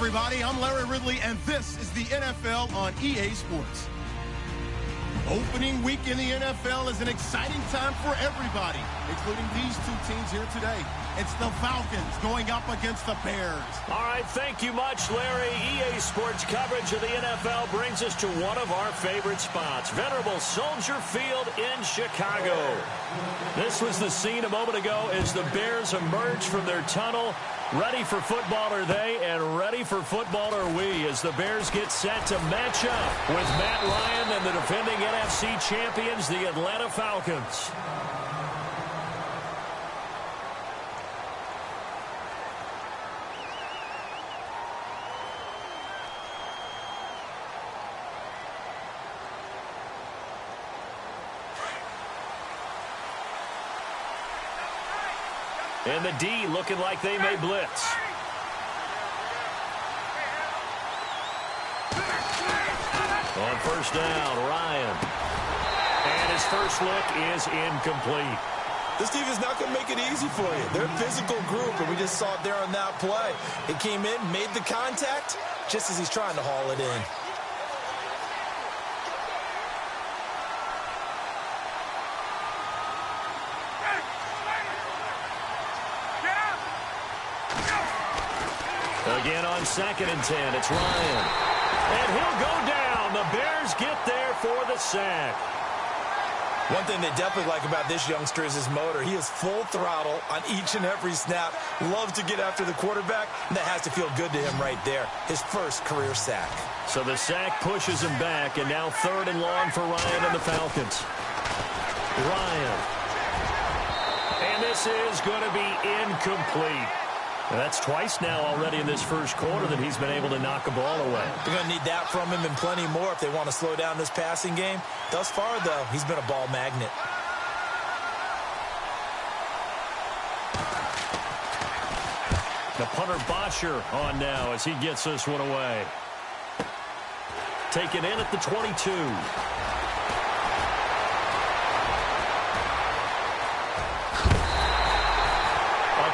everybody. I'm Larry Ridley, and this is the NFL on EA Sports. Opening week in the NFL is an exciting time for everybody, including these two teams here today. It's the Falcons going up against the Bears. All right, thank you much, Larry. EA Sports coverage of the NFL brings us to one of our favorite spots, venerable Soldier Field in Chicago. This was the scene a moment ago as the Bears emerged from their tunnel. Ready for football are they, and ready for football are we, as the Bears get set to match up with Matt Ryan and the defending NFC champions, the Atlanta Falcons. And the D looking like they may blitz. On first down, Ryan. And his first look is incomplete. This defense is not going to make it easy for you. They're a physical group, and we just saw it there on that play. It came in, made the contact, just as he's trying to haul it in. Again on 2nd and 10, it's Ryan. And he'll go down. The Bears get there for the sack. One thing they definitely like about this youngster is his motor. He is full throttle on each and every snap. Loves to get after the quarterback, and that has to feel good to him right there. His first career sack. So the sack pushes him back, and now 3rd and long for Ryan and the Falcons. Ryan. And this is going to be incomplete. And that's twice now already in this first quarter that he's been able to knock a ball away. They're going to need that from him and plenty more if they want to slow down this passing game. Thus far, though, he's been a ball magnet. The punter Bosher on now as he gets this one away. Taken in at the 22.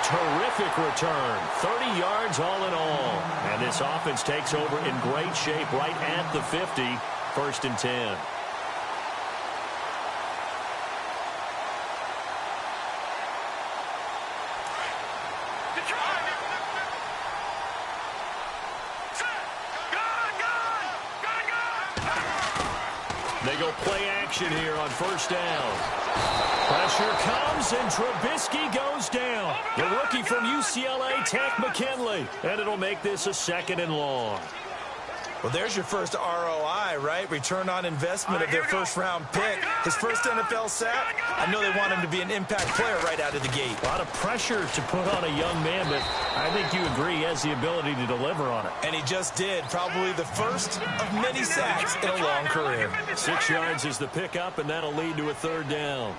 Terrific return. 30 yards all in all. And this offense takes over in great shape right at the 50. 1st and 10. They go play action here on 1st down. Pressure comes, and Trubisky goes down. The rookie from UCLA, Takk McKinley. And it'll make this a 2nd and long. Well, there's your first ROI, right? Return on investment of their first-round pick. His first NFL sack. I know they want him to be an impact player right out of the gate. A lot of pressure to put on a young man, but I think you agree he has the ability to deliver on it. And he just did. Probably the first of many sacks in a long career. 6 yards is the pickup, and that'll lead to a 3rd down.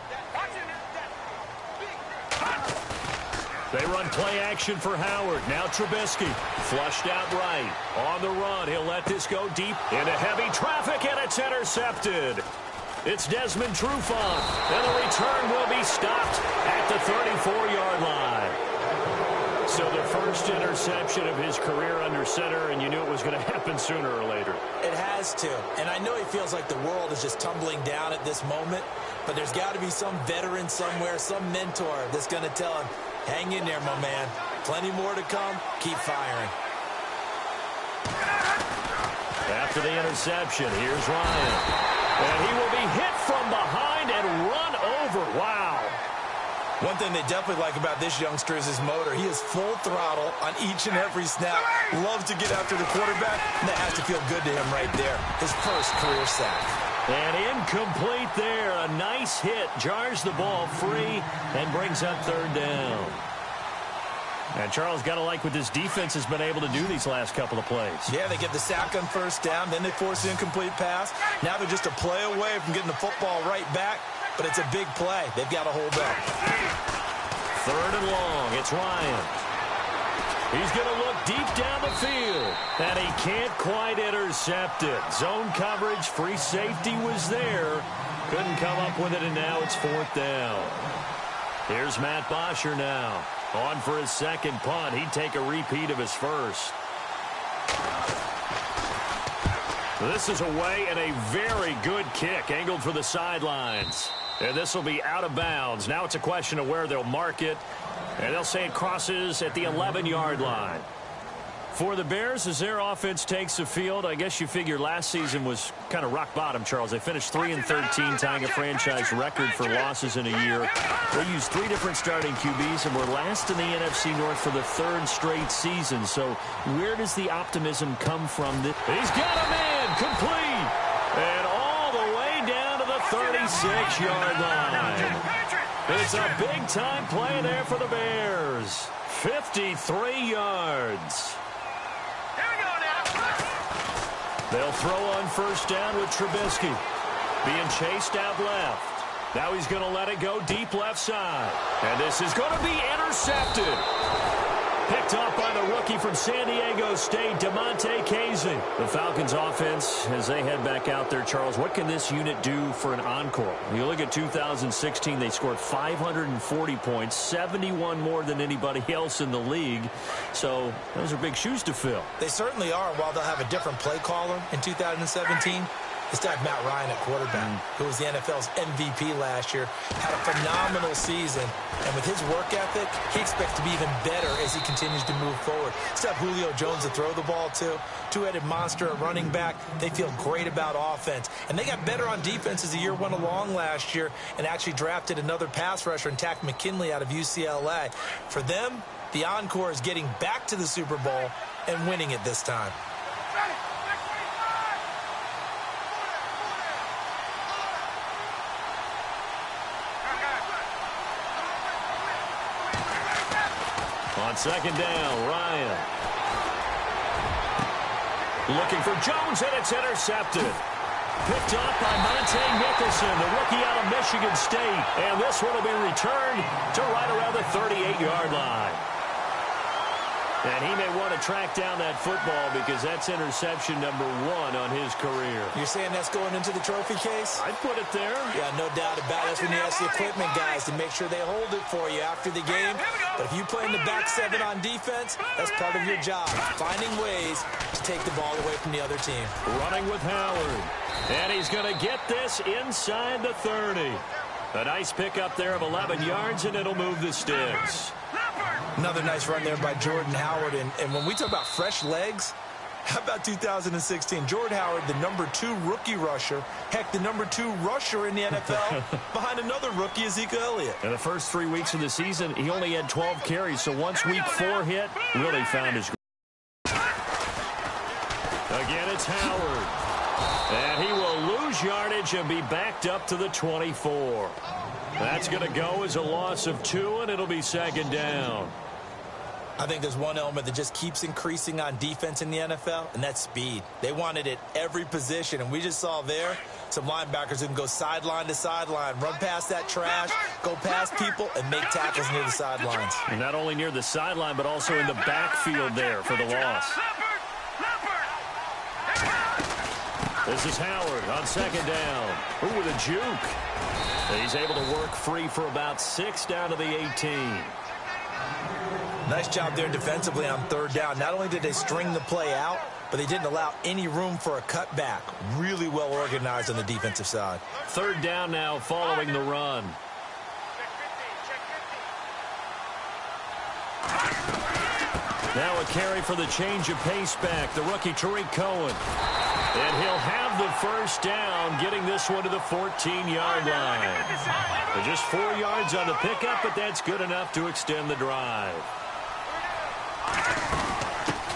They run play action for Howard. Now Trubisky. Flushed out right. On the run. He'll let this go deep into heavy traffic, and it's intercepted. It's Desmond Trufant. And the return will be stopped at the 34-yard line. So the first interception of his career under center, and you knew it was going to happen sooner or later. It has to. And I know he feels like the world is just tumbling down at this moment, but there's got to be some veteran somewhere, some mentor that's going to tell him, hang in there, my man. Plenty more to come. Keep firing. After the interception, here's Ryan. And he will be hit from behind and run over. Wow. One thing they definitely like about this youngster is his motor. He is full throttle on each and every snap. Loves to get after the quarterback, and that has to feel good to him right there. His first career sack. And incomplete there. A nice hit. Jars the ball free and brings up 3rd down. And Charles, got to like what this defense has been able to do these last couple of plays. Yeah, they get the sack on 1st down, then they force the incomplete pass. Now they're just a play away from getting the football right back, but it's a big play. They've got to hold up. 3rd and long. It's Ryan. He's going to look deep down the field, and he can't quite intercept it. Zone coverage, free safety was there. Couldn't come up with it, and now it's 4th down. Here's Matt Bosher now. On for his 2nd punt. He'd take a repeat of his first. This is away and a very good kick angled for the sidelines. And this will be out of bounds. Now it's a question of where they'll mark it. And they'll say it crosses at the 11-yard line. For the Bears, as their offense takes the field, I guess you figure last season was kind of rock bottom, Charles. They finished 3-13, tying a franchise record for losses in a year. They used 3 different starting QBs and were last in the NFC North for the 3rd straight season. So where does the optimism come from? He's got a man complete. And all the way down to the 36-yard line. It's a big-time play there for the Bears. 53 yards. They'll throw on first down with Trubisky. Being chased out left. Now he's going to let it go deep left side. And this is going to be intercepted. Picked up by the rookie from San Diego State, Damontae Kazee. The Falcons offense, as they head back out there, Charles, what can this unit do for an encore? You look at 2016, they scored 540 points, 71 more than anybody else in the league. So those are big shoes to fill. They certainly are. While they'll have a different play caller in 2017, they still have Matt Ryan at quarterback, who was the NFL's MVP last year, had a phenomenal season. And with his work ethic, he expects to be even better as he continues to move forward. Still have Julio Jones to throw the ball to. Two-headed monster at running back. They feel great about offense. And they got better on defense as the year went along last year and actually drafted another pass rusher and Takk McKinley out of UCLA. For them, the encore is getting back to the Super Bowl and winning it this time. On second down, Ryan. Looking for Jones, and it's intercepted. Picked off by Monte Nicholson, the rookie out of Michigan State. And this one will be returned to right around the 38-yard line. And he may want to track down that football because that's interception number 1 on his career. You're saying that's going into the trophy case? I'd put it there. Yeah, no doubt about it. That's when you ask the equipment guys to make sure they hold it for you after the game. But if you play in the back 7 on defense, that's part of your job, finding ways to take the ball away from the other team. Running with Howard. And he's going to get this inside the 30. A nice pickup there of 11 yards, and it'll move the sticks. Another nice run there by Jordan Howard. And when we talk about fresh legs, how about 2016? Jordan Howard, the number 2 rookie rusher. Heck, the number 2 rusher in the NFL behind another rookie, Ezekiel Elliott. In the first 3 weeks of the season, he only had 12 carries. So once week 4 hit, really found his. Again, it's Howard. And he will lose yardage and be backed up to the 24. That's going to go as a loss of 2, and it'll be second down. I think there's one element that just keeps increasing on defense in the NFL, and that's speed. They want it at every position, and we just saw there some linebackers who can go sideline to sideline, run past that trash, go past people, and make tackles near the sidelines. And not only near the sideline, but also in the backfield there for the loss. This is Howard on second down. Ooh, with a juke. He's able to work free for about 6 down to the 18. Nice job there defensively on third down. Not only did they string the play out, but they didn't allow any room for a cutback. Really well organized on the defensive side. Third down now following the run. Now a carry for the change of pace back, the rookie Tariq Cohen. And he'll have the first down, getting this one to the 14-yard line. They're just 4 yards on the pickup, but that's good enough to extend the drive.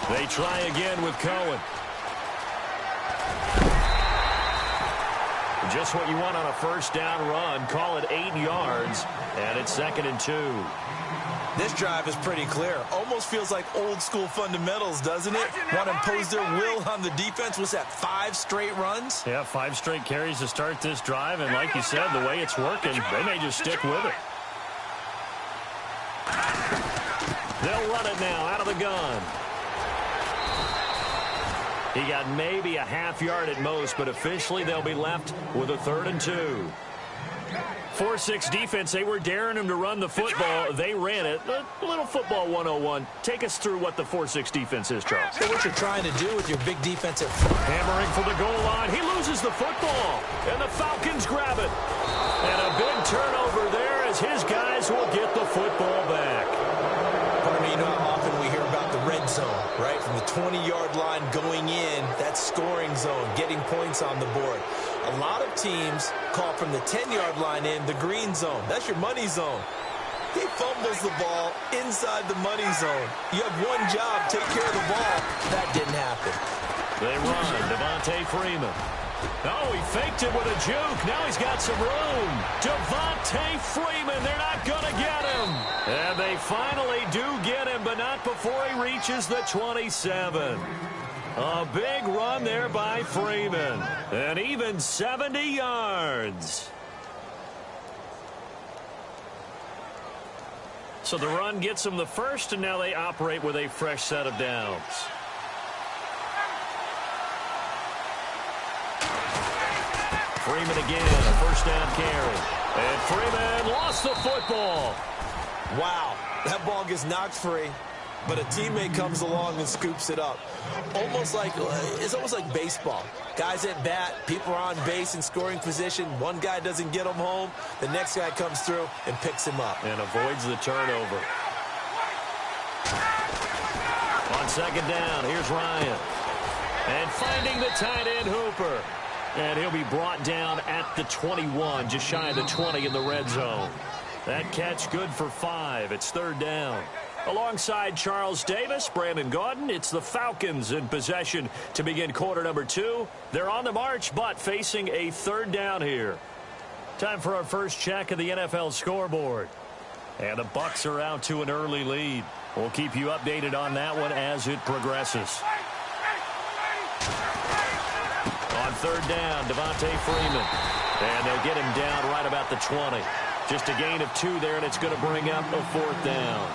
They try again with Cohen. Just what you want on a first down run. Call it 8 yards, and it's 2nd and 2. This drive is pretty clear. Almost feels like old school fundamentals, doesn't it? Want to impose their will on the defense. Was that 5 straight runs? Yeah, 5 straight carries to start this drive. And like you said, the way it's working, they may just stick with it. They'll run it now out of the gun. He got maybe a half yard at most, but officially they'll be left with a 3rd and 2. 4-6 defense, they were daring him to run the football. They ran it. A little football 101. Take us through what the 4-6 defense is, Charles. So what you're trying to do with your big defensive... Hammering for the goal line. He loses the football, and the Falcons grab it. And a big turnover there as his guys will get the football back. You know how often we hear about the red zone, right? From the 20-yard line going in, that scoring zone, getting points on the board. A lot of teams call from the 10-yard line in the green zone. That's your money zone. He fumbles the ball inside the money zone. You have one job, take care of the ball. That didn't happen. They run. Devontae Freeman. Oh, he faked it with a juke. Now he's got some room. Devontae Freeman. They're not going to get him. And they finally do get him, but not before he reaches the 27. A big run there by Freeman. And even 70 yards. So the run gets them the first, and now they operate with a fresh set of downs. Freeman again, a first down carry. And Freeman lost the football. Wow, that ball gets knocked free, but a teammate comes along and scoops it up. It's almost like baseball. Guys at bat, people are on base in scoring position. One guy doesn't get him home. The next guy comes through and picks him up. And avoids the turnover. On second down, here's Ryan. And finding the tight end Hooper. And he'll be brought down at the 21, just shy of the 20 in the red zone. That catch good for 5. It's third down. Alongside Charles Davis, Brandon Gaudin, it's the Falcons in possession to begin quarter number 2. They're on the march, but facing a third down here. Time for our first check of the NFL scoreboard. And the Bucs are out to an early lead. We'll keep you updated on that one as it progresses. On third down, Devontae Freeman. And they'll get him down right about the 20. Just a gain of 2 there, and it's going to bring up a fourth down.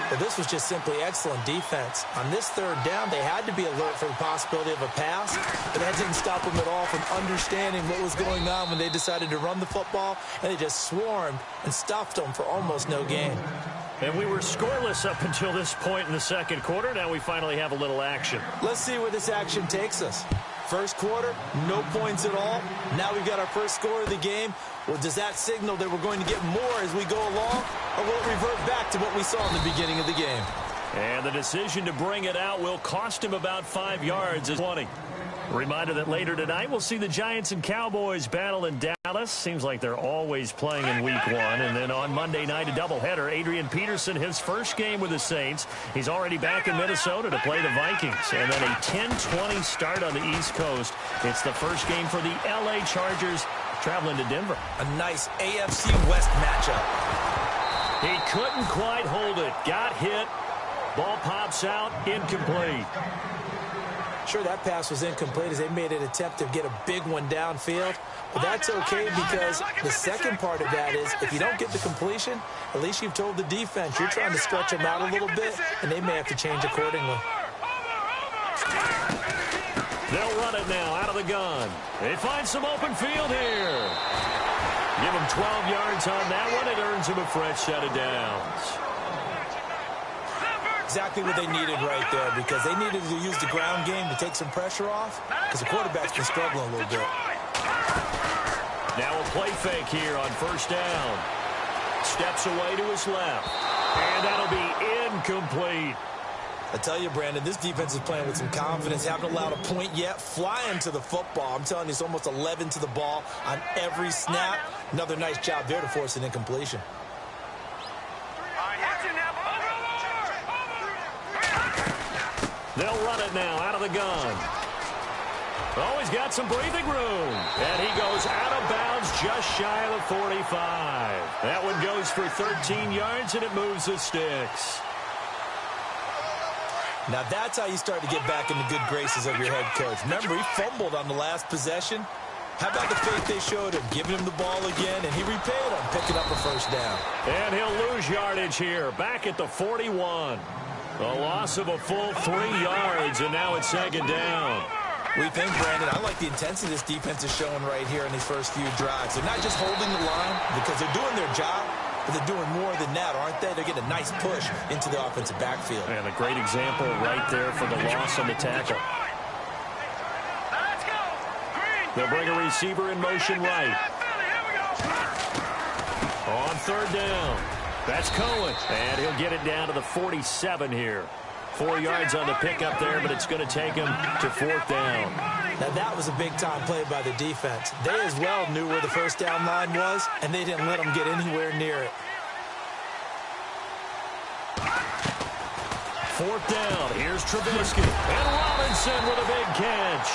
Well, this was just simply excellent defense. On this third down, they had to be alert for the possibility of a pass, but that didn't stop them at all from understanding what was going on when they decided to run the football, and they just swarmed and stuffed them for almost no gain. And we were scoreless up until this point in the second quarter. Now we finally have a little action. Let's see where this action takes us. First quarter, no points at all. Now we've got our first score of the game. Well, does that signal that we're going to get more as we go along, or will it revert back to what we saw in the beginning of the game? And the decision to bring it out will cost him about 5 yards as 20. Reminder that later tonight we'll see the Giants and Cowboys battle in Dallas. Seems like they're always playing in week 1. And then on Monday night, a doubleheader. Adrian Peterson, his first game with the Saints. He's already back in Minnesota to play the Vikings. And then a 10-20 start on the East Coast. It's the first game for the L.A. Chargers traveling to Denver. A nice AFC West matchup. He couldn't quite hold it. Got hit. Ball pops out. Incomplete. Sure, that pass was incomplete as they made an attempt to get a big one downfield. But that's okay because the second part of that is if you don't get the completion, at least you've told the defense you're trying to stretch them out a little bit, and they may have to change accordingly. They'll run it now out of the gun. They find some open field here. Give them 12 yards on that one. It earns them a fresh set of downs. Exactly what they needed right there because they needed to use the ground game to take some pressure off because the quarterback's been struggling a little bit. Now a play fake here on first down. Steps away to his left. And that'll be incomplete. I tell you, Brandon, this defense is playing with some confidence. Haven't allowed a point yet. Flying to the football. I'm telling you, it's almost 11 to the ball on every snap. Another nice job there to force an incompletion. They'll run it now out of the gun. Oh, he's got some breathing room. And he goes out of bounds just shy of the 45. That one goes for 13 yards, and it moves the sticks. Now that's how you start to get back in the good graces of your head coach. Remember, he fumbled on the last possession. How about the faith they showed him, giving him the ball again, and he repaid him, picking up a first down. And he'll lose yardage here, back at the 41. A loss of a full 3 yards, and now it's second down. We think, Brandon, I like the intensity this defense is showing right here in these first few drives. They're not just holding the line because they're doing their job, but they're doing more than that, aren't they? They're getting a nice push into the offensive backfield. And a great example right there for the loss on the tackle. They'll bring a receiver in motion right. On third down. That's Cohen. And he'll get it down to the 47 here. 4 yards on the pickup there, but it's going to take him to fourth down. Now, that was a big-time play by the defense. They as well knew where the first down line was, and they didn't let them get anywhere near it. Fourth down. Here's Trubisky. And Robinson with a big catch.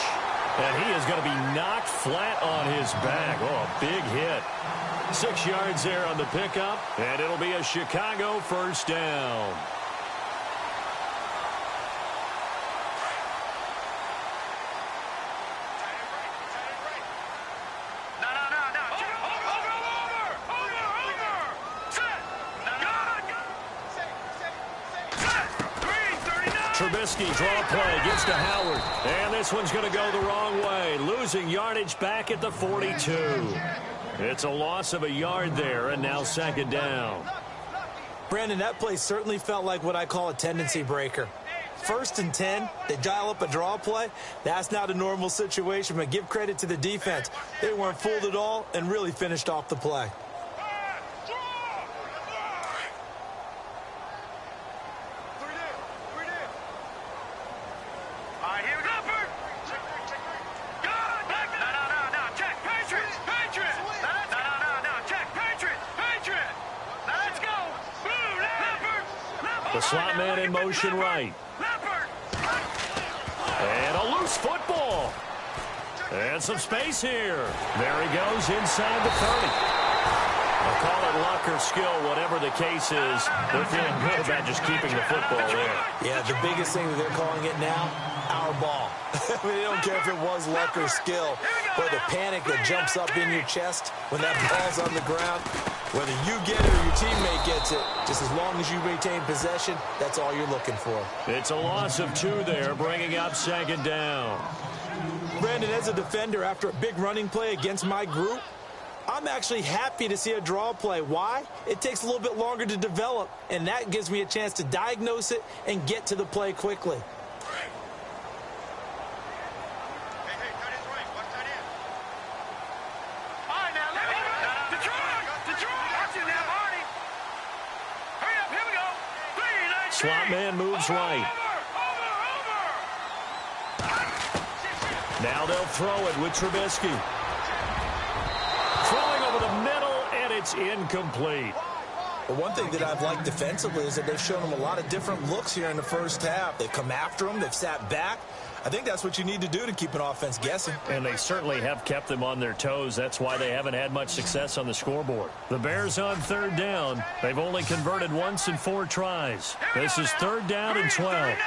And he is going to be knocked flat on his back. Oh, a big hit. 6 yards there on the pickup, and it'll be a Chicago first down. Trubisky, draw play, gets to Howard. And this one's going to go the wrong way. Losing yardage back at the 42. It's a loss of a yard there, and now second down. Brandon, that play certainly felt like what I call a tendency breaker. 1st and 10, they dial up a draw play. That's not a normal situation, but give credit to the defense. They weren't fooled at all and really finished off the play. The slot man in motion right. And a loose football. And some space here. There he goes inside the 30. I'll call it luck or skill, whatever the case is. They're feeling good about just keeping the football there. Yeah, the biggest thing that they're calling it now, our ball. I mean, they don't care if it was luck or skill, but the panic that jumps up in your chest when that ball's on the ground, whether you get it or your teammate gets it, just as long as you retain possession, that's all you're looking for. It's a loss of 2 there, bringing up second down. Brandon, as a defender, after a big running play against my group, I'm actually happy to see a draw play. Why? It takes a little bit longer to develop, and that gives me a chance to diagnose it and get to the play quickly. Slot man moves right. Now they'll throw it with Trubisky. Throwing over the middle, and it's incomplete. Well, one thing that I've liked defensively is that they've shown them a lot of different looks here in the first half. They've come after them. They've sat back. I think that's what you need to do to keep an offense guessing. And they certainly have kept them on their toes. That's why they haven't had much success on the scoreboard. The Bears on third down. They've only converted once in 4 tries. This is third down and 12.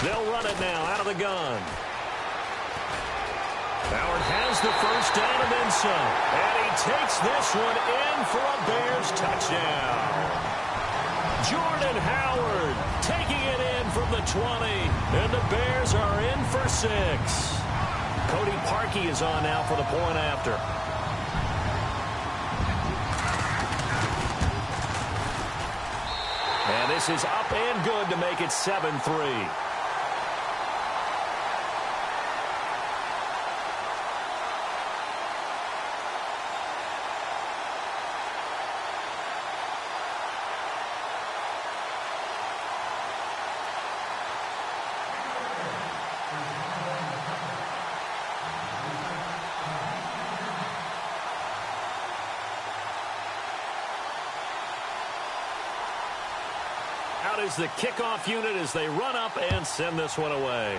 They'll run it now out of the gun. Howard has the first down and then some. And he takes this one in for a Bears touchdown. Jordan Howard taking it in from the 20. And the Bears are in for 6. Cody Parkey is on now for the point after. And this is up and good to make it 7-3. Out is the kickoff unit as they run up and send this one away.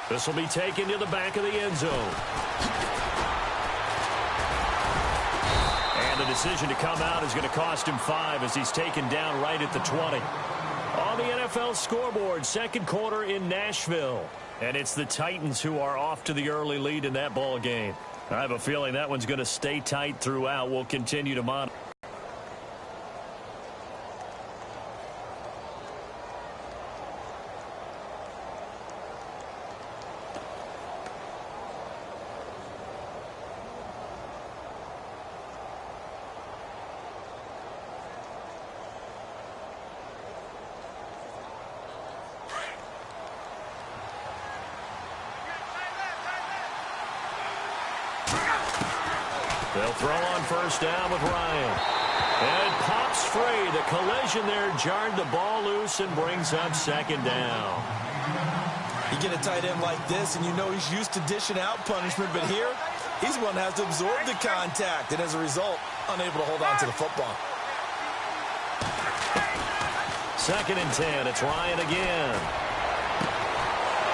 This will be taken to the back of the end zone. And the decision to come out is going to cost him 5 as he's taken down right at the 20. On the NFL scoreboard, second quarter in Nashville. And it's the Titans who are off to the early lead in that ball game. I have a feeling that one's going to stay tight throughout. We'll continue to monitor. They'll throw on first down with Ryan. And it pops free. The collision there jarred the ball loose and brings up second down. You get a tight end like this, and you know he's used to dishing out punishment, but here, he's one that has to absorb the contact, and as a result, unable to hold on to the football. 2nd and 10. It's Ryan again.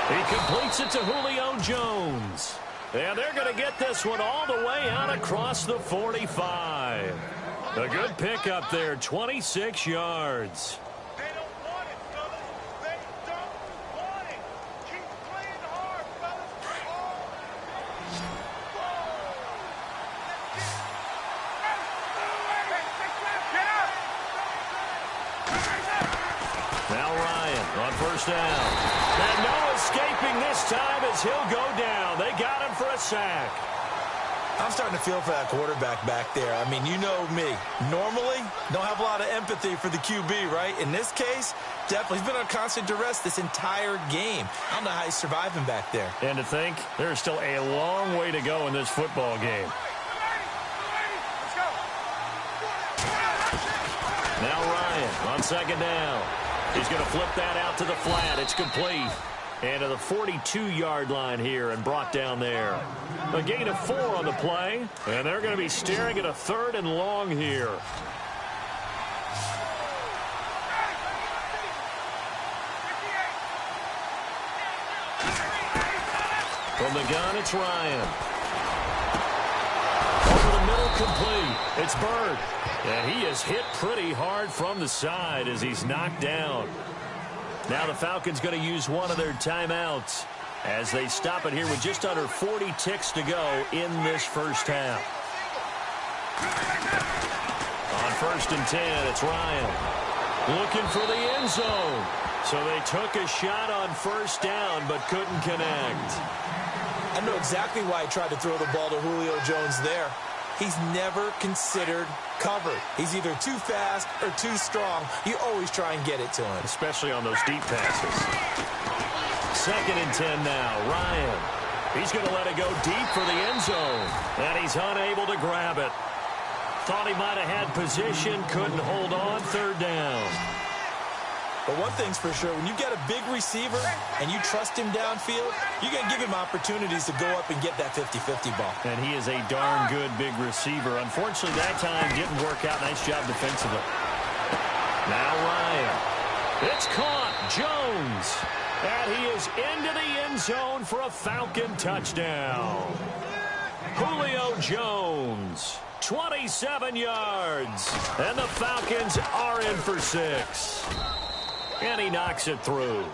He completes it to Julio Jones. And they're going to get this one all the way out across the 45. A good pickup there, 26 yards. They don't want it, fellas. They don't want it. Keep playing hard, fellas. Now Ryan on first down. And no escaping this time as he'll go down. They got him for a sack. I'm starting to feel for that quarterback back there. I mean, you know me. Normally, don't have a lot of empathy for the QB, right? In this case, definitely. He's been under constant duress this entire game. I don't know how he's surviving back there. And to think, there's still a long way to go in this football game. Now Ryan on second down. He's going to flip that out to the flat. It's complete. And to the 42-yard line here and brought down there. A gain of 4 on the play. And they're going to be staring at a 3rd and long here. From the gun, it's Ryan. Over the middle, complete. It's Bird. And he is hit pretty hard from the side as he's knocked down. Now the Falcons going to use one of their timeouts as they stop it here with just under 40 ticks to go in this first half. On 1st and 10, it's Ryan. Looking for the end zone. So they took a shot on first down but couldn't connect. I know exactly why he tried to throw the ball to Julio Jones there. He's never considered covered. He's either too fast or too strong. You always try and get it to him. Especially on those deep passes. 2nd and 10 now. Ryan. He's going to let it go deep for the end zone. And he's unable to grab it. Thought he might have had position. Couldn't hold on. 3rd down. But one thing's for sure, when you get a big receiver and you trust him downfield, you're going to give him opportunities to go up and get that 50-50 ball. And he is a darn good big receiver. Unfortunately, that time didn't work out. Nice job defensively. Now Ryan. It's caught. Jones. And he is into the end zone for a Falcon touchdown. Julio Jones. 27 yards. And the Falcons are in for 6. And he knocks it through.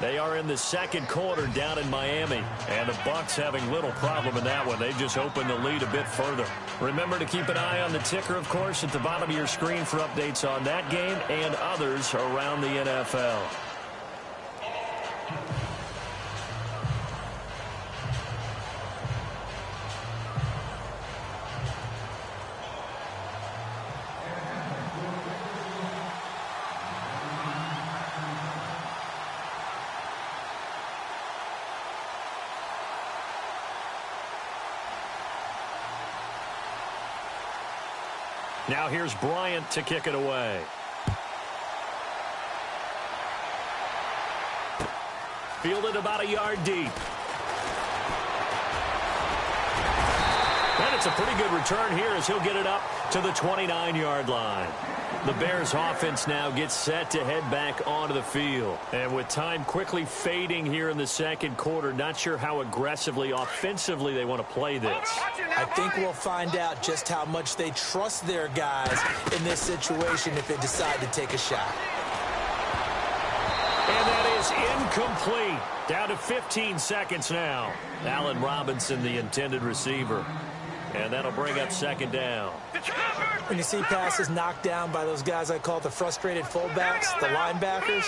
They are in the 2nd quarter down in Miami. And the Bucs having little problem in that one. They just opened the lead a bit further. Remember to keep an eye on the ticker, of course, at the bottom of your screen for updates on that game and others around the NFL. Now here's Bryant to kick it away. Fielded about a yard deep. And it's a pretty good return here as he'll get it up to the 29-yard line. The Bears offense now gets set to head back onto the field. And with time quickly fading here in the 2nd quarter, not sure how aggressively, offensively they want to play this. I think we'll find out just how much they trust their guys in this situation if they decide to take a shot. And that is incomplete. Down to 15 seconds now. Allen Robinson, the intended receiver. And that'll bring up second down. When you see passes knocked down by those guys I call the frustrated fullbacks, the linebackers,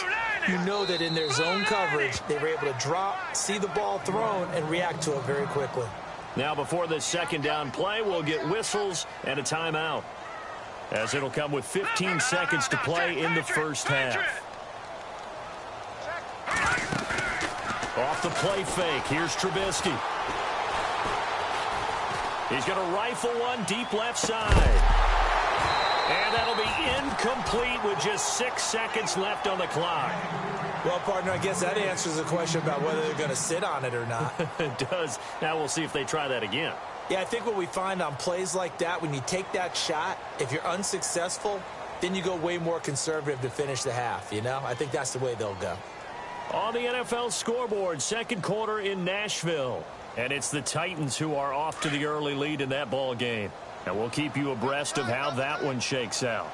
you know that in their zone coverage, they were able to drop, see the ball thrown, and react to it very quickly. Now, before this second down play, we'll get whistles and a timeout, as it'll come with 15 seconds to play in the first half. Off the play fake, here's Trubisky. He's going to rifle one deep left side. And that'll be incomplete with just 6 seconds left on the clock. Well, partner, I guess that answers the question about whether they're going to sit on it or not. It does. Now we'll see if they try that again. Yeah, I think what we find on plays like that, when you take that shot, if you're unsuccessful, then you go way more conservative to finish the half, you know? I think that's the way they'll go. On the NFL scoreboard, second quarter in Nashville. And it's the Titans who are off to the early lead in that ball game. And we'll keep you abreast of how that one shakes out.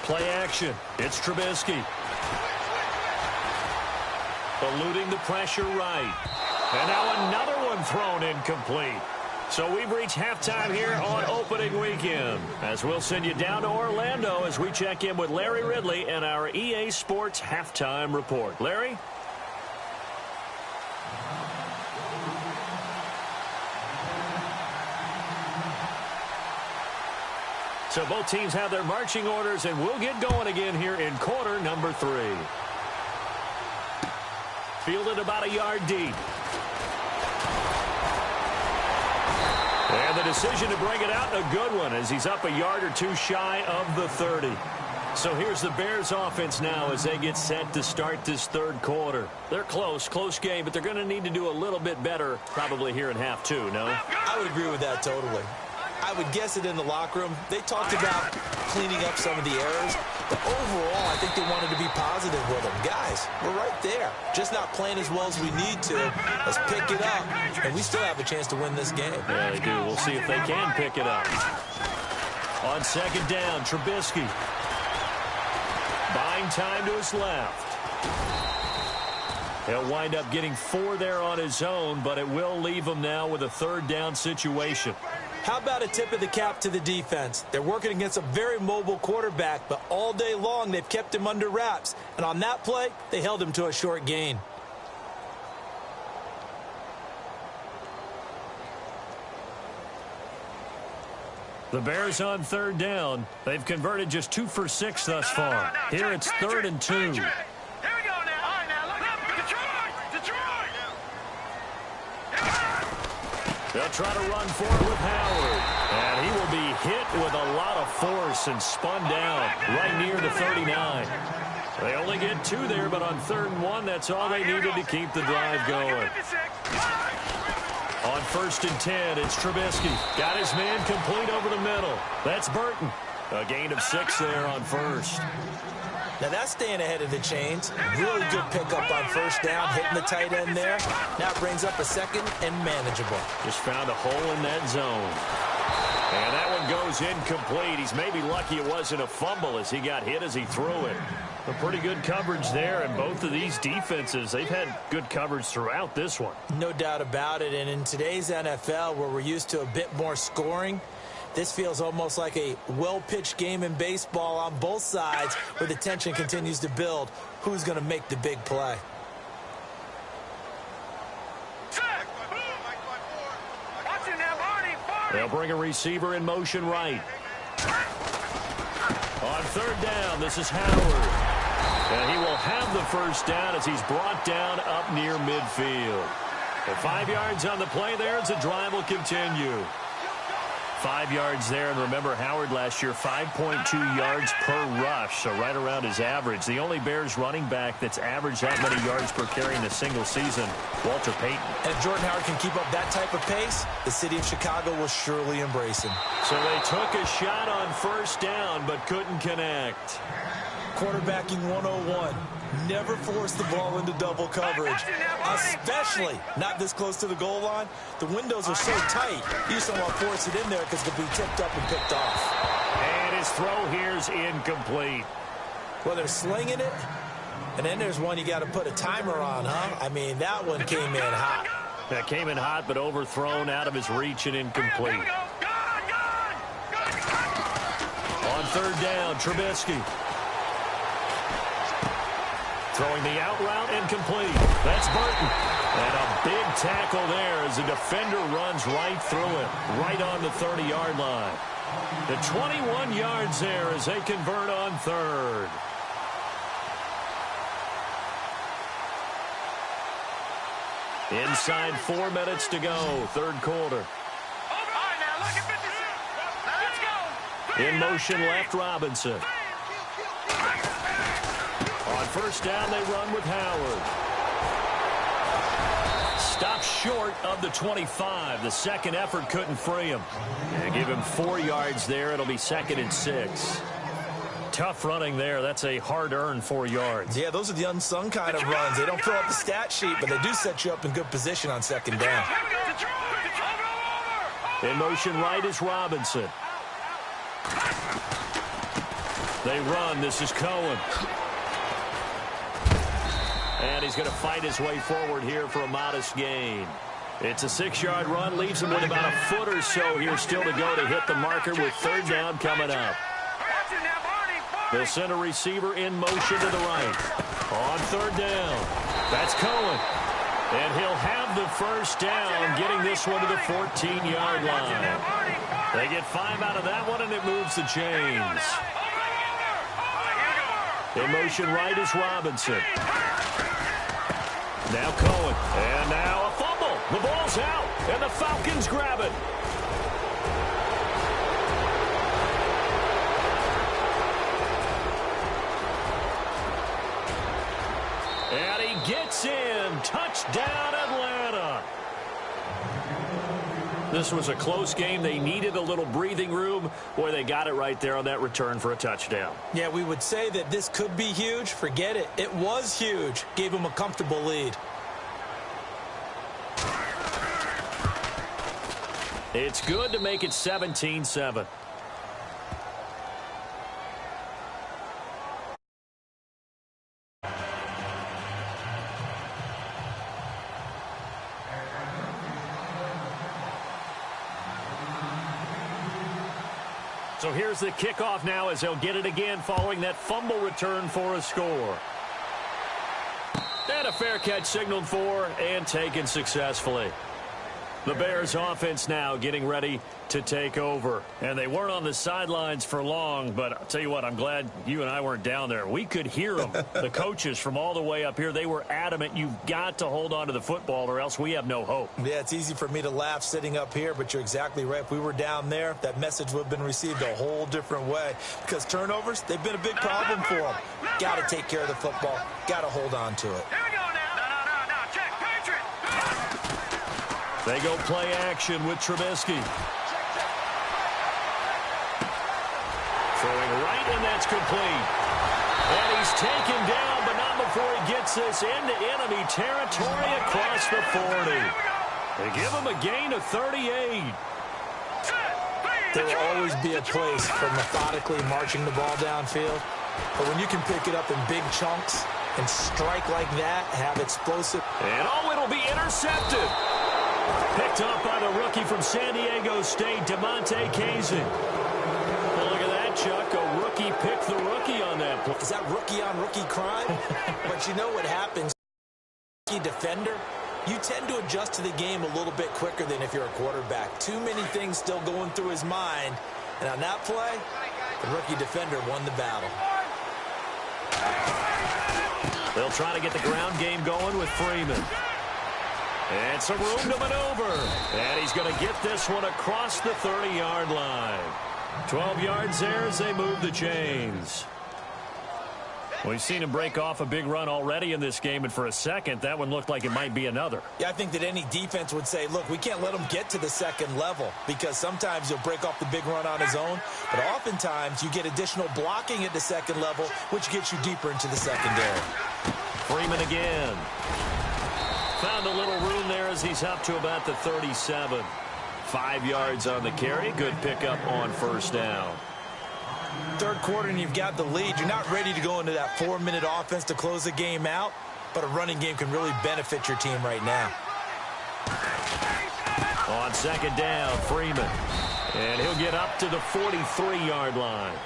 Play action. It's Trubisky. Eluding the pressure right. And now another one thrown incomplete. So we've reached halftime here on opening weekend, as we'll send you down to Orlando as we check in with Larry Ridley and our EA Sports halftime report. Larry? So both teams have their marching orders, and we'll get going again here in quarter number 3. Fielded about a yard deep. And the decision to bring it out, a good one, as he's up a yard or two shy of the 30. So here's the Bears offense now as they get set to start this third quarter. They're close game, but they're going to need to do a little bit better probably here in half 2, no? I would agree with that totally. I would guess it in the locker room. They talked about cleaning up some of the errors, but overall, I think they wanted to be positive with them. Guys, we're right there. Just not playing as well as we need to. Let's pick it up, and we still have a chance to win this game. Yeah, they do. We'll see if they can pick it up. On second down, Trubisky. Buying time to his left. He'll wind up getting 4 there on his own, but it will leave him now with a third down situation. How about a tip of the cap to the defense? They're working against a very mobile quarterback, but all day long they've kept him under wraps. And on that play, they held him to a short gain. The Bears on third down. They've converted just 2 for 6 thus far. Here it's 3rd and 2. Here we go now. All right, now look. Detroit. They'll try to run forward with Howard. And he will be hit with a lot of force and spun down right near the 39. They only get 2 there, but on 3rd and 1, that's all they needed to keep the drive going. On 1st and 10, it's Trubisky. Got his man complete over the middle. That's Burton. A gain of 6 there on 1st. Now that's staying ahead of the chains. Really good pickup on 1st down, hitting the tight end there. Now it brings up a 2nd and manageable. Just found a hole in that zone. And that one goes incomplete. He's maybe lucky it wasn't a fumble as he got hit as he threw it. A pretty good coverage there, and both of these defenses, they've had good coverage throughout this one. No doubt about it, and in today's NFL, where we're used to a bit more scoring, this feels almost like a well-pitched game in baseball on both sides where the tension continues to build. Who's going to make the big play? They'll bring a receiver in motion right. On 3rd down, this is Howard. And he will have the 1st down as he's brought down up near midfield. And 5 yards on the play there as the drive will continue. 5 yards there, and remember Howard last year 5.2 yards per rush, so right around his average. The only Bears running back that's averaged that many yards per carry in a single season, Walter Payton. And if Jordan Howard can keep up that type of pace, the city of Chicago will surely embrace him. So they took a shot on 1st down but couldn't connect. Quarterbacking 101. Never force the ball into double coverage, especially not this close to the goal line. The windows are so tight, you just don't want to force it in there because it could be tipped up and picked off. And his throw here is incomplete. Well, they're slinging it, and then there's one you got to put a timer on, huh? I mean, that one came in hot. That came in hot, but overthrown out of his reach and incomplete. On third down, Trubisky. Throwing the out route incomplete. That's Burton. And a big tackle there as the defender runs right through it, right on the 30-yard line. The 21 yards there as they convert on third. Inside 4 minutes to go, third quarter. In motion left, Robinson. On first down, they run with Howard. Stopped short of the 25. The second effort couldn't free him. And give him 4 yards there. It'll be 2nd and 6. Tough running there. That's a hard-earned 4 yards. Yeah, those are the unsung kind of runs. They don't fill up the stat sheet, but they do set you up in good position on second down. In motion right is Robinson. They run. This is Cohen. And he's going to fight his way forward here for a modest gain. It's a 6-yard run. Leaves him with about a foot or so here still to go to hit the marker with third down coming up. They'll send a receiver in motion to the right. On third down. That's Cohen. And he'll have the first down, getting this one to the 14-yard line. They get 5 out of that one, and it moves the chains. In motion right is Robinson. Now Cohen. And now a fumble. The ball's out, and the Falcons grab it. And he gets in. Touchdown, Atlanta. This was a close game. They needed a little breathing room. Boy, they got it right there on that return for a touchdown. Yeah, we would say that this could be huge. Forget it. It was huge. Gave them a comfortable lead. It's good to make it 17-7. So here's the kickoff now as they'll get it again following that fumble return for a score. And a fair catch signaled for and taken successfully. The Bears offense now getting ready to take over. And they weren't on the sidelines for long, but I'll tell you what, I'm glad you and I weren't down there. We could hear them. The coaches from all the way up here, they were adamant, you've got to hold on to the football or else we have no hope. Yeah, it's easy for me to laugh sitting up here, but you're exactly right. If we were down there, that message would have been received a whole different way. Because turnovers, they've been a big problem for them. Got to take care of the football. Got to hold on to it. They go play action with Trubisky. Throwing right, and that's complete. And he's taken down, but not before he gets this into enemy territory across the 40. They give him a gain of 38. There will always be a place for methodically marching the ball downfield. But when you can pick it up in big chunks and strike like that, have explosive. And it'll be intercepted. Picked up by the rookie from San Diego State, Damontae Kazee. Well, look at that, Chuck. A rookie picked the rookie on that play. Is that rookie-on-rookie crime? But you know what happens? Rookie defender, you tend to adjust to the game a little bit quicker than if you're a quarterback. Too many things still going through his mind. And on that play, the rookie defender won the battle. They'll try to get the ground game going with Freeman. And some room to maneuver. And he's going to get this one across the 30-yard line. 12 yards there as they move the chains. We've seen him break off a big run already in this game, and for a second, that one looked like it might be another. Yeah, I think that any defense would say, look, we can't let him get to the second level because sometimes he'll break off the big run on his own, but oftentimes you get additional blocking at the second level, which gets you deeper into the secondary. Freeman again. Found a little room there as he's up to about the 37. 5 yards on the carry. Good pickup on first down. Third quarter and you've got the lead. You're not ready to go into that 4-minute offense to close the game out, but a running game can really benefit your team right now. On second down, Freeman. And he'll get up to the 43-yard line.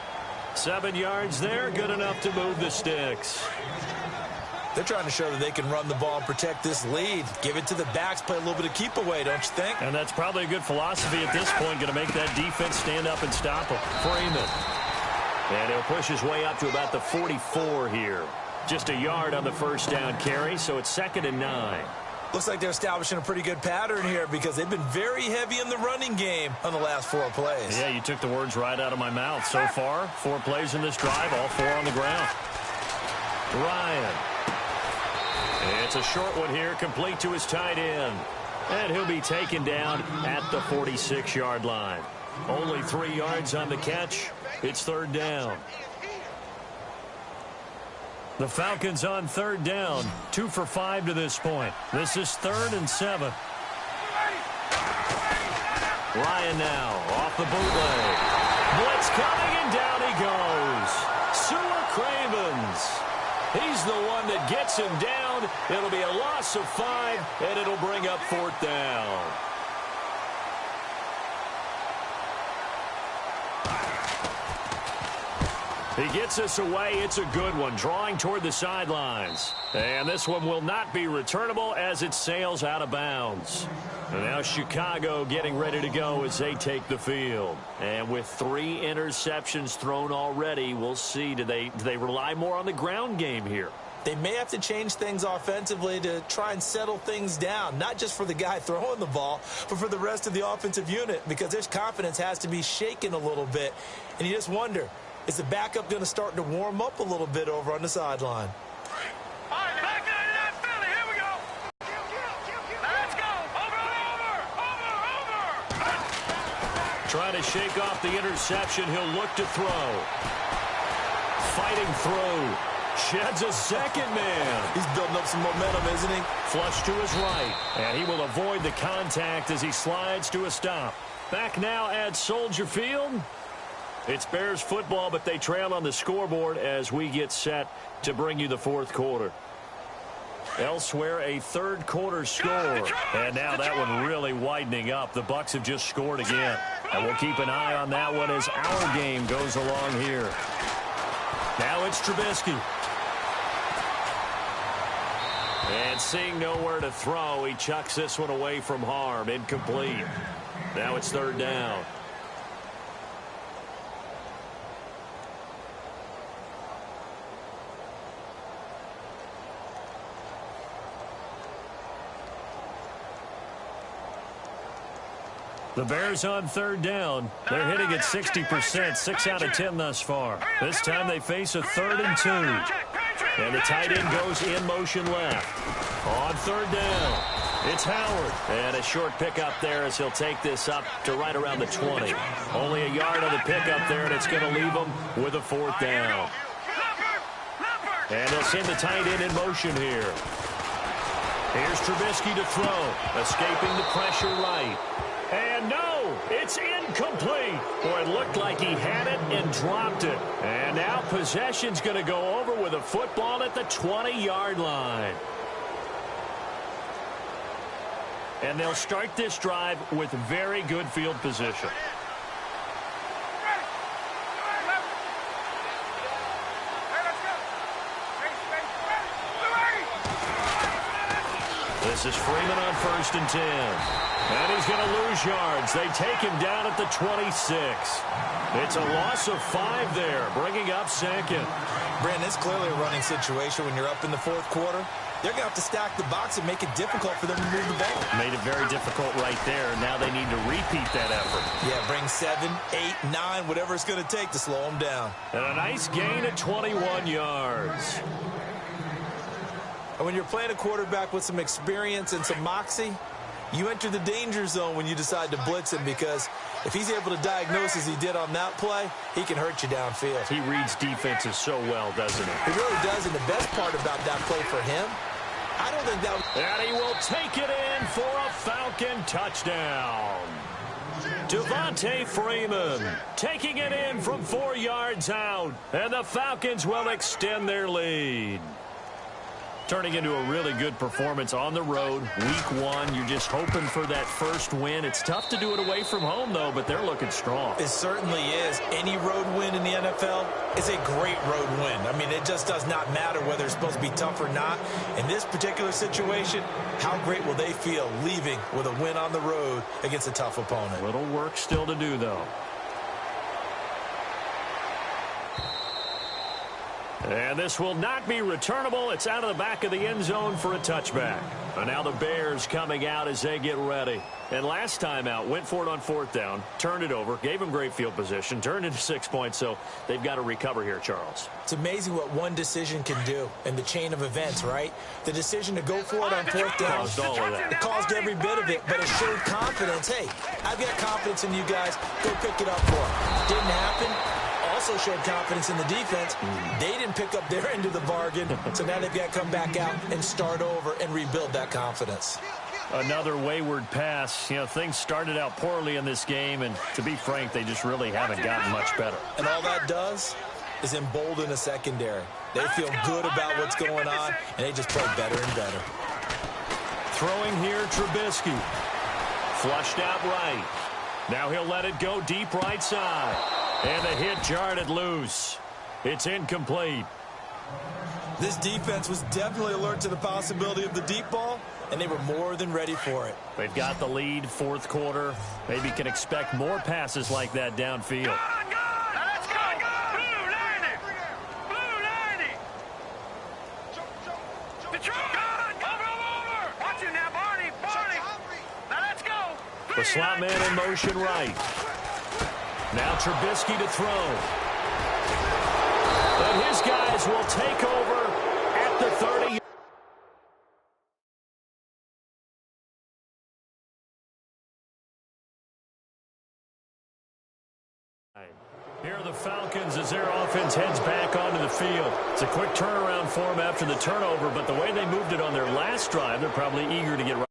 7 yards there, good enough to move the sticks. They're trying to show that they can run the ball and protect this lead. Give it to the backs, play a little bit of keep away, don't you think? And that's probably a good philosophy at this point, going to make that defense stand up and stop him. Freeman. And he'll push his way up to about the 44 here. Just a yard on the first down carry, so it's 2nd and 9. Looks like they're establishing a pretty good pattern here because they've been very heavy in the running game on the last 4 plays. Yeah, you took the words right out of my mouth. So far, 4 plays in this drive, all 4 on the ground. Ryan. It's a short one here, complete to his tight end. And he'll be taken down at the 46-yard line. Only 3 yards on the catch. It's 3rd down. The Falcons on 3rd down. 2 for 5 to this point. This is 3rd and 7. Ryan now off the bootleg. Blitz coming and down he goes. Sua Cravens. He's the one that gets him down. It'll be a loss of 5, and it'll bring up 4th down. He gets us away. It's a good one, drawing toward the sidelines. And this one will not be returnable as it sails out of bounds. And now Chicago getting ready to go as they take the field. And with 3 interceptions thrown already, we'll see. Do they rely more on the ground game here? They may have to change things offensively to try and settle things down, not just for the guy throwing the ball, but for the rest of the offensive unit, because their confidence has to be shaken a little bit. And you just wonder, is the backup going to start to warm up a little bit over on the sideline? All right, back into that Philly. Here we go. Let's go. Over. Trying to shake off the interception. He'll look to throw. Fighting through. Sheds a second man. He's building up some momentum, isn't he? Flush to his right. And he will avoid the contact as he slides to a stop. Back now at Soldier Field. It's Bears football, but they trail on the scoreboard as we get set to bring you the 4th quarter. Elsewhere, a 3rd quarter score. And now that one really widening up. The Bucs have just scored again. And we'll keep an eye on that one as our game goes along here. Now it's Trubisky. And seeing nowhere to throw, he chucks this one away from harm. Incomplete. Now it's 3rd down. The Bears on 3rd down. They're hitting at 60%, 6 out of 10 thus far. This time they face a 3rd and 2. And the tight end goes in motion left. On 3rd down, it's Howard. And a short pickup there as he'll take this up to right around the 20. Only a yard on the pickup there, and it's going to leave him with a 4th down. And they'll send the tight end in motion here. Here's Trubisky to throw, escaping the pressure right. And no, it's incomplete. Boy, it looked like he had it and dropped it. And now possession's going to go over with a football at the 20-yard line. And they'll start this drive with very good field position. This is Freeman on 1st and 10. And he's going to lose yards. They take him down at the 26. It's a loss of 5 there, bringing up 2nd. Brandon, it's clearly a running situation when you're up in the 4th quarter. They're going to have to stack the box and make it difficult for them to move the ball. Made it very difficult right there. Now they need to repeat that effort. Yeah, bring 7, 8, 9, whatever it's going to take to slow them down. And a nice gain of 21 yards. And when you're playing a quarterback with some experience and some moxie, you enter the danger zone when you decide to blitz him, because if he's able to diagnose as he did on that play, he can hurt you downfield. He reads defenses so well, doesn't he? He really does, and the best part about that play for him, I don't think that... And he will take it in for a Falcon touchdown. Devontae Freeman taking it in from 4 yards out. And the Falcons will extend their lead. Turning into a really good performance on the road. Week 1, you're just hoping for that first win. It's tough to do it away from home, though, but they're looking strong. It certainly is. Any road win in the NFL is a great road win. I mean, it just does not matter whether it's supposed to be tough or not. In this particular situation, how great will they feel leaving with a win on the road against a tough opponent? Little work still to do, though. And this will not be returnable. It's out of the back of the end zone for a touchback. And now the Bears coming out as they get ready. And last time out, went for it on 4th down, turned it over, gave them great field position, turned into 6 points, so they've got to recover here, Charles. It's amazing what one decision can do in the chain of events, right? The decision to go for it on 4th down caused all of that. It caused every bit of it, but it showed confidence. Hey, I've got confidence in you guys. Go pick it up for them. Didn't happen. Also showed confidence in the defense. They didn't pick up their end of the bargain, so now they've got to come back out and start over and rebuild that confidence. Another wayward pass. You know, things started out poorly in this game, and to be frank, they just really haven't gotten much better. And all that does is embolden a secondary. They feel good about what's going on, and they just play better and better. Throwing here, Trubisky. Flushed out right. Now he'll let it go deep right side. And the hit jarred it loose. It's incomplete. This defense was definitely alert to the possibility of the deep ball, and they were more than ready for it. They've got the lead, 4th quarter. Maybe can expect more passes like that downfield. Now let's go. Blue 90. Blue 90. The truck. Over. Watch it now, Barney. Now let's go. The slot man in motion right. Now Trubisky to throw. And his guys will take over at the 30. Here are the Falcons as their offense heads back onto the field. It's a quick turnaround for them after the turnover, but the way they moved it on their last drive, they're probably eager to get right.